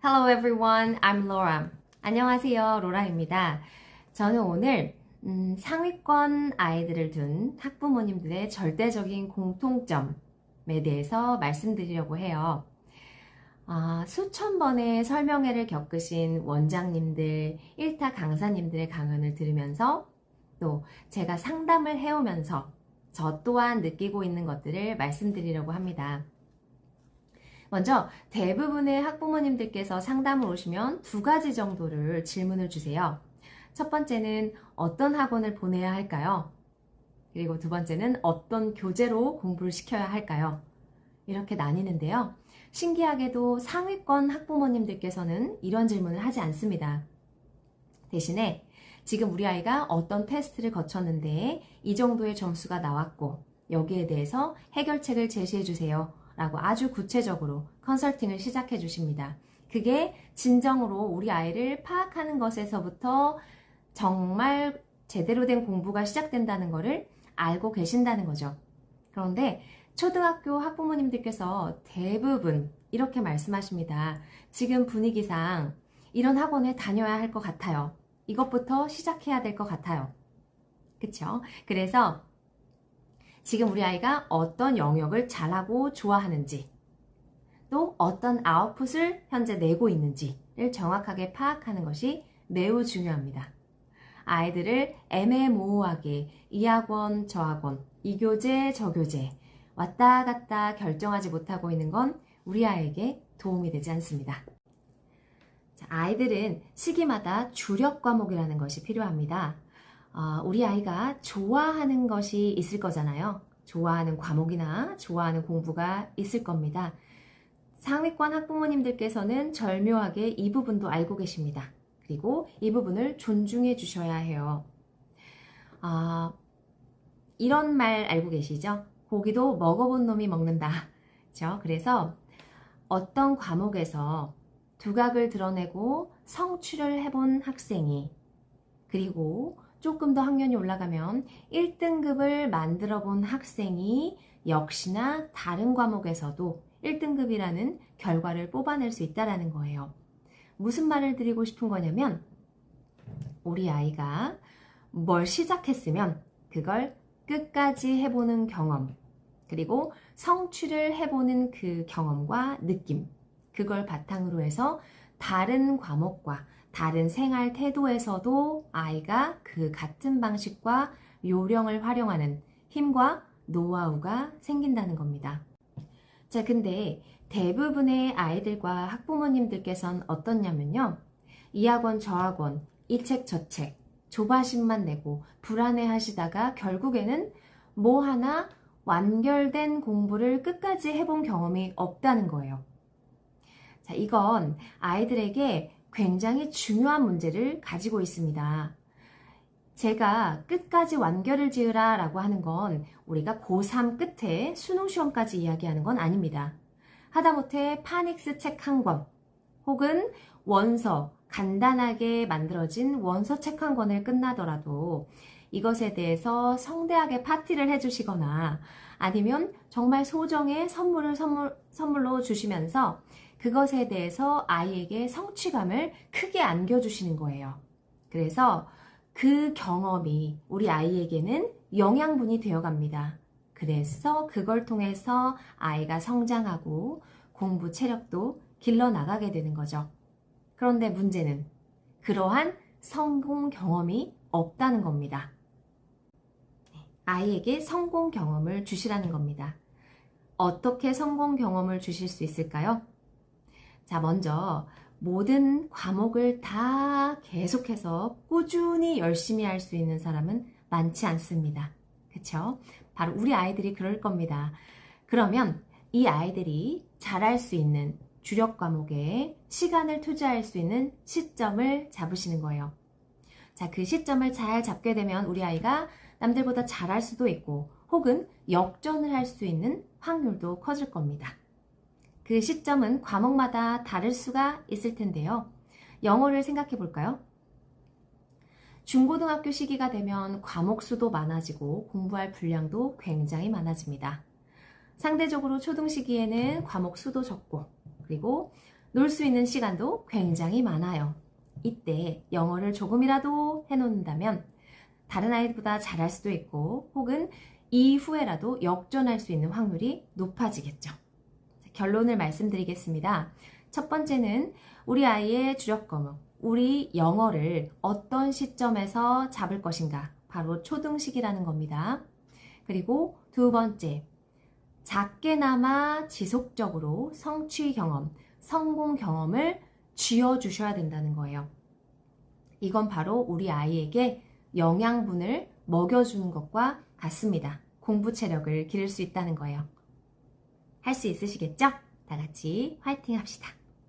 Hello everyone, I'm Laura. 안녕하세요, 로라입니다. 저는 오늘 상위권 아이들을 둔 학부모님들의 절대적인 공통점에 대해서 말씀드리려고 해요. 수천 번의 설명회를 겪으신 원장님들, 1타 강사님들의 강연을 들으면서 또 제가 상담을 해오면서 저 또한 느끼고 있는 것들을 말씀드리려고 합니다. 먼저 대부분의 학부모님들께서 상담을 오시면 두 가지 정도를 질문을 주세요. 첫 번째는 어떤 학원을 보내야 할까요? 그리고 두 번째는 어떤 교재로 공부를 시켜야 할까요? 이렇게 나뉘는데요. 신기하게도 상위권 학부모님들께서는 이런 질문을 하지 않습니다. 대신에 지금 우리 아이가 어떤 테스트를 거쳤는데 이 정도의 점수가 나왔고 여기에 대해서 해결책을 제시해 주세요. 라고 아주 구체적으로 컨설팅을 시작해 주십니다. 그게 진정으로 우리 아이를 파악하는 것에서부터 정말 제대로 된 공부가 시작된다는 것을 알고 계신다는 거죠. 그런데 초등학교 학부모님들께서 대부분 이렇게 말씀하십니다. 지금 분위기상 이런 학원에 다녀야 할 것 같아요. 이것부터 시작해야 될 것 같아요. 그쵸? 그래서 지금 우리 아이가 어떤 영역을 잘하고 좋아하는지 또 어떤 아웃풋을 현재 내고 있는지를 정확하게 파악하는 것이 매우 중요합니다. 아이들을 애매모호하게 이 학원 저 학원 이 교재 저 교재 왔다 갔다 결정하지 못하고 있는 건 우리 아이에게 도움이 되지 않습니다. 아이들은 시기마다 주력 과목이라는 것이 필요합니다. 우리 아이가 좋아하는 것이 있을 거잖아요. 좋아하는 과목이나 좋아하는 공부가 있을 겁니다. 상위권 학부모님들께서는 절묘하게 이 부분도 알고 계십니다. 그리고 이 부분을 존중해 주셔야 해요. 이런 말 알고 계시죠? 고기도 먹어본 놈이 먹는다. 그렇죠? 그래서 어떤 과목에서 두각을 드러내고 성취를 해본 학생이 그리고 조금 더 학년이 올라가면 1등급을 만들어 본 학생이 역시나 다른 과목에서도 1등급이라는 결과를 뽑아낼 수 있다는 거예요. 무슨 말을 드리고 싶은 거냐면 우리 아이가 뭘 시작했으면 그걸 끝까지 해보는 경험 그리고 성취를 해보는 그 경험과 느낌 그걸 바탕으로 해서 다른 과목과 다른 생활 태도에서도 아이가 그 같은 방식과 요령을 활용하는 힘과 노하우가 생긴다는 겁니다. 자, 근데 대부분의 아이들과 학부모님들께서는 어떻냐면요. 이 학원 저 학원, 이 책 저 책, 조바심만 내고 불안해 하시다가 결국에는 뭐 하나 완결된 공부를 끝까지 해본 경험이 없다는 거예요. 자, 이건 아이들에게 굉장히 중요한 문제를 가지고 있습니다. 제가 끝까지 완결을 지으라 라고 하는 건 우리가 고3 끝에 수능 시험까지 이야기하는 건 아닙니다. 하다못해 파닉스 책 한 권 혹은 원서 간단하게 만들어진 원서 책 한 권을 끝나더라도 이것에 대해서 성대하게 파티를 해주시거나 아니면 정말 소정의 선물로 주시면서 그것에 대해서 아이에게 성취감을 크게 안겨주시는 거예요. 그래서 그 경험이 우리 아이에게는 영양분이 되어갑니다. 그래서 그걸 통해서 아이가 성장하고 공부 체력도 길러나가게 되는 거죠. 그런데 문제는 그러한 성공 경험이 없다는 겁니다. 아이에게 성공 경험을 주시라는 겁니다. 어떻게 성공 경험을 주실 수 있을까요? 자, 먼저 모든 과목을 다 계속해서 꾸준히 열심히 할 수 있는 사람은 많지 않습니다. 그쵸? 바로 우리 아이들이 그럴 겁니다. 그러면 이 아이들이 잘할 수 있는 주력 과목에 시간을 투자할 수 있는 시점을 잡으시는 거예요. 자, 그 시점을 잘 잡게 되면 우리 아이가 남들보다 잘할 수도 있고 혹은 역전을 할 수 있는 확률도 커질 겁니다. 그 시점은 과목마다 다를 수가 있을 텐데요. 영어를 생각해 볼까요? 중고등학교 시기가 되면 과목 수도 많아지고 공부할 분량도 굉장히 많아집니다. 상대적으로 초등 시기에는 과목 수도 적고 그리고 놀 수 있는 시간도 굉장히 많아요. 이때 영어를 조금이라도 해놓는다면 다른 아이들보다 잘할 수도 있고 혹은 이후에라도 역전할 수 있는 확률이 높아지겠죠. 결론을 말씀드리겠습니다. 첫 번째는 우리 아이의 주력 과목, 우리 영어를 어떤 시점에서 잡을 것인가, 바로 초등식이라는 겁니다. 그리고 두 번째, 작게나마 지속적으로 성취 경험, 성공 경험을 쥐어주셔야 된다는 거예요. 이건 바로 우리 아이에게 영양분을 먹여주는 것과 같습니다. 공부 체력을 기를 수 있다는 거예요. 할 수 있으시겠죠? 다 같이 화이팅 합시다.